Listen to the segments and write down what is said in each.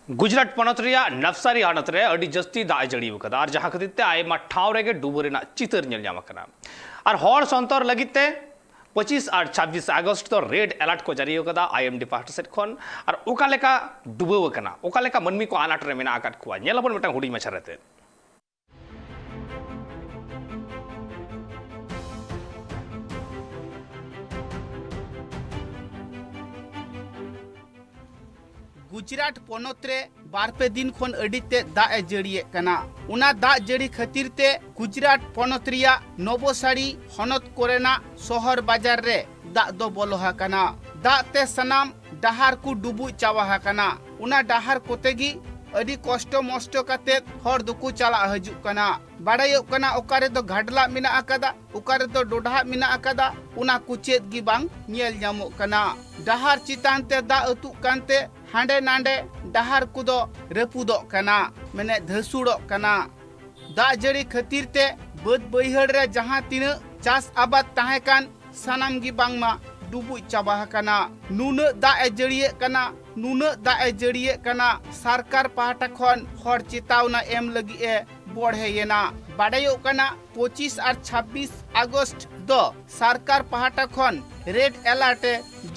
गुजरात पनत नवसारी आनत रे अड़ी जस्ती दाग जड़ी और जहां खातिर आयमा ठाव रेगे डूबरेना चितर नेल ᱧᱟᱢ ᱟᱠᱟᱱᱟ और हर संतर लगिते 25 और 26 अगस्त तो रेड अलर्ट को जारी होगा आईएमडी पास्ट सेट खन और ओका लेका डूबव कना ओका लेका मनमी को आनाट रे मेना आकात कुआ नेलबन मेटा हुडी मछा रहते गुजरात पनत रे बारपे दिन खन अडिते दाग ए जड़िए कना उना दाग जड़ी खातिर ते गुजरात पनत रिया नवसारी हनत कोरेना शहर बाजार रे दाग दो बोलो हाकना दाग ते सनाम डहार को डुबु चावा हाकना उना डहार कोतेगी अडी कष्ट मष्ट काते हर दुकु चला हजु कना बाड़ायो कना ओकारे दो घाडला मिना आकादा ओकारे दो डोढा मिना आकादा उना कुचेत गी बांग नेल ᱧᱟᱢᱚᱜ कना डहार चितान ते दा अतु कानते हांडे नांडे डहार कुदो रपुदो कना माने धसुड़ो कना दा जड़ी खातिर ते बद बैहड़ रे जहां तीन चास आबाद ताहे कान सानाम गी बांगमा डुबु चाबा कना नुना दा ए जड़िए कना नुना दा ए जड़िए कना सरकार पाहटा खन हर चेतावना एम लगी ए बढ़ेना बाड़ायो कना 25 और 26 अगस्त दो सरकार पाहटा खन रेड अलर्ट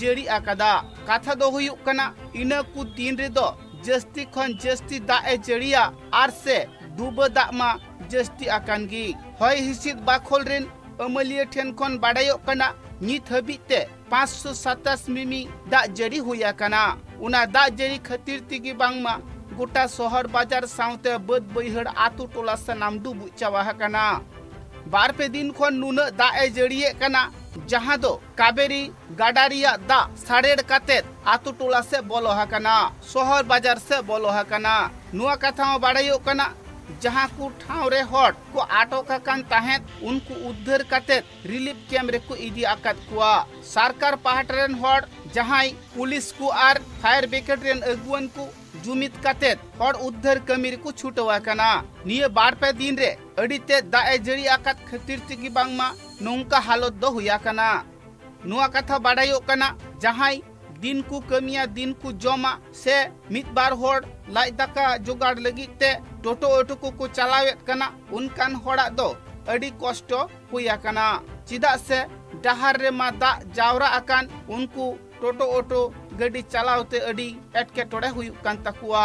जड़ी आकादा कथा दो हुयुक कना इना कु दिन रे दो जस्ती खन जस्ती दा ए जड़िया आर से डूब दा मा जस्ती आकान गी होय हिसिद बाखोल रेन अमलिया ठेन खन बाड़ायो कना नित हबिते 527 मिमी दा जड़ी हुया कना उना दा जड़ी खातिर तिगी बांगमा गोटा शहर बाजार साउते बद बैहड़ आतु टोला सनाम डुबु चावा कना बारपे दिन खन नुना दा ए जड़िए कना जहां दो कावेरी गाडारिया दा साड़ेड़ काते आतु टोला से बोलो हकना शहर बाजार से बोलो हकना नुआ कथा बाड़ायो कना जहां को ठाव रे हट को आटक कान ताहेत उनको उद्धार काते रिलीफ कैम्प रे को इदी आकात कुआ सरकार पाहट रेन हट जहां पुलिस को आर फायर ब्रिगेड रेन अगुवन को जुमित काते हर उद्धार कमी को छुटवा कना निये बारपे दिन रे अडिते दा ए जड़ी आकात खातिर तिगी बांगमा नोंका हालत दो हुया कना नुआ कथा बाड़ायो कना जहां दिन को कमिया दिन को जमा से मित बार होड़ लाई दाका जुगाड़ लगित ते टोटो ऑटो को चलावेत कना उनकान होड़ा दो अड़ी कष्ट हुया कना चिदा से डहार रे मा दा जावरा अकान उनको टोटो ऑटो गड्डी चलावते अड़ी एटके टोड़े हुयुक कान तकुआ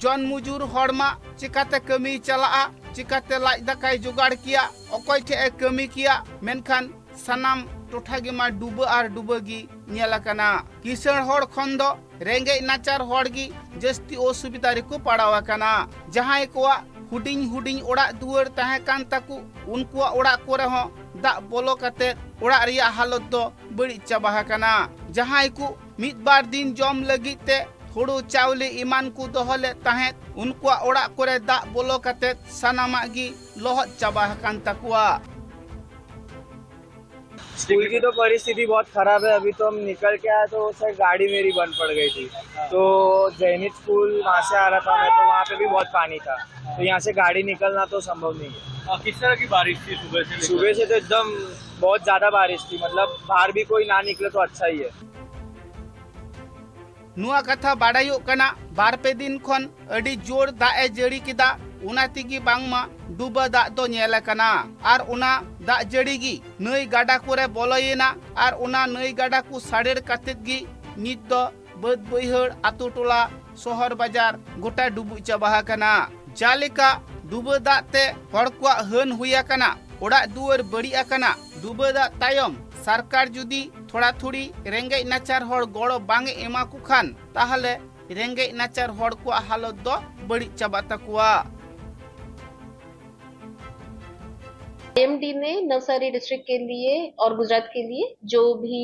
जन मजूर हड़मा चिकाते कमी चला चिकाते लाई दाकाय जुगाड़ किया अकय ठे कमी किया मेनखान सनाम टोठा गी मा डूब और डूबगी नेलाकना किसान हड़ खन दो रेंगे नाचार हड़ गी जस्ती असुविधा रे को पड़ावा कना जहां को हुडिंग हुडिंग ओड़ा दुआर ताहे कान ताकू उनको ओड़ा कोरे हो दा बोलो काते ओड़ा रिया हालत दो बड़ी चाबा कना जहां को मिद बार दिन जम लगिते थोड़ो चावले ईमान को दोहले ताहे उनको ओड़ा कोरे दा बोलो काते सनामा गी लोहत चाबा कान ताकुआ स्कूल की तो परिस्थिति बहुत खराब है। अभी तो हम निकल के आए तो सर गाड़ी मेरी बंद पड़ गई थी, तो जैनित स्कूल वहाँ से आ रहा था मैं, तो वहाँ पे भी बहुत पानी था, तो यहाँ से गाड़ी निकलना तो संभव नहीं है। किस तरह की बारिश थी सुबह से? सुबह से तो एकदम बहुत ज्यादा बारिश थी, मतलब बाहर भी कोई ना निकले तो अच्छा ही है। नुआ कथा बाड़ायो कना बारपे दिन खन अडी जोर दा ए जड़ी किदा उना तिगी बांगमा डूबा दा दो नेला कना और उना दा जड़ी गी नई गाडा कोरे बोलोयेना और उना नई गाडा को साड़ेड़ कातेत गी नित दो बद बैहड़ आतु टोला शहर बाजार गोटा डुबु चाबा कना जालेका डूबा दा ते हड़ को हन हुया कना ओड़ा दुआर बड़ी कना डूबा दा तायम सरकार जुदी थोड़ा थोड़ी रेंगे नाचार हड़ गड़ो बांगे एमा को खान ताहले रेंगे नाचार हड़ को हालत दो बड़ी चाबा तकुआ। आईएमडी ने नवसारी डिस्ट्रिक्ट के लिए और गुजरात के लिए जो भी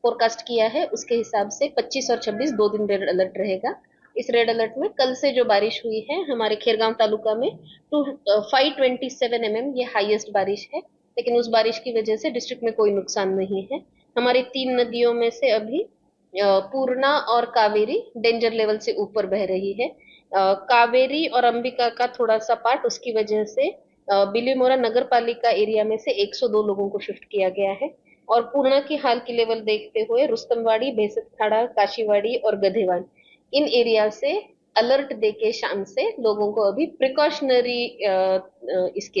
फोरकास्ट किया है उसके हिसाब से 25 और 26 दो दिन रेड अलर्ट रहेगा। इस रेड अलर्ट में कल से जो बारिश हुई है हमारे खेरगांव तालुका में 527 mm ये हाईएस्ट बारिश है, लेकिन उस बारिश की वजह से डिस्ट्रिक्ट में कोई नुकसान नहीं है। हमारी 3 नदियों में से अभी पूर्णा और कावेरी डेंजर लेवल से ऊपर बह रही है। कावेरी और अंबिका का थोड़ा सा पार्ट उसकी वजह से बिलीमोरा नगर पालिका एरिया में से 102 लोगों को शिफ्ट किया गया है और पूर्णा की हाल की लेवल देखते हुए रुस्तमवाड़ी, बेसतखाड़ा, काशीवाड़ी और गधेवान इन एरिया से अलर्ट देके शाम से लोगों को अभी प्रिकॉशनरी इसके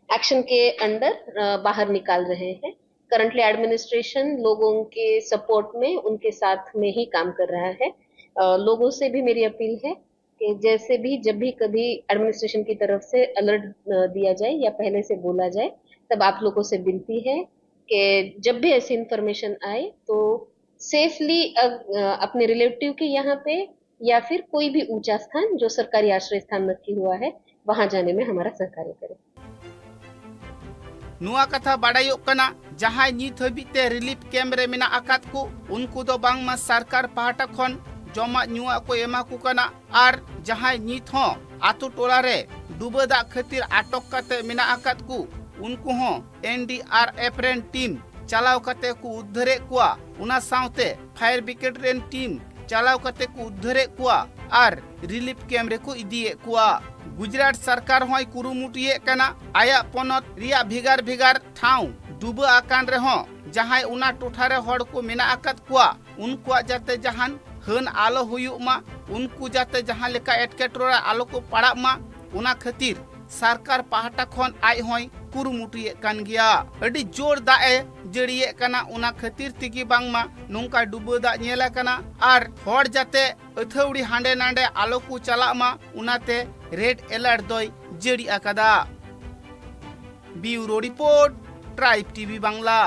एक्शन के अंडर बाहर निकाल रहे हैं। करंटली एडमिनिस्ट्रेशन लोगों के सपोर्ट में उनके साथ में ही काम कर रहा है। लोगों से भी मेरी अपील है कि जैसे भी जब भी कभी एडमिनिस्ट्रेशन की तरफ से अलर्ट दिया जाए या पहले से बोला जाए, तब आप लोगों से विनती है कि जब भी ऐसी इंफॉर्मेशन आए तो सेफली अपने रिलेटिव के यहाँ पे या फिर कोई भी ऊंचा स्थान जो सरकारी आश्रय स्थान नक्की हुआ है वहां जाने में हमारा सहकार्य करें। नुआ कथा बाडायोग कना जहां नित हबिते रिलीफ कैम्प रे मेना आकात को उनको दो बांगमा सरकार पाहटा खन जमा नुआ को एमा को कना आर जहां नित हो आतु टोला रे डुबा दा खातिर आटक काते मेना आकात को उनको हो एनडीआरएफ रेन टीम चलाव काते को उद्धारे कुआ उना साउते फायर ब्रिगेड रेन टीम चलाव काते को उद्धारे कुआ आर रिलीफ कैम्प रे को इदिए कुआ। गुजरात सरकार होय कुरुमुटिए कना आया पोनत रिया भिगार भिगार ठाव डुबा आकान रे हो जहां उना टोठा रे हड़ को मेना आकात कुआ उनको जाते जहान हन आलो हुयुक मा उनको जाते जहां लेका एटकेटोरा आलो को पड़ा मा उना खातिर सरकार पाहटा खन आय होय कुरुमुटिए कान गया। अडी जोर दाए जड़िए कना उना खातिर तिगी बांगमा नोंका डुबा दा नेला कना आर हड़ जाते अथौड़ी हांडे नांडे आलो को चला मा उनाते रेड अलर्ट दोय जड़ी आकादा। Bureau report Tribe TV Bangla.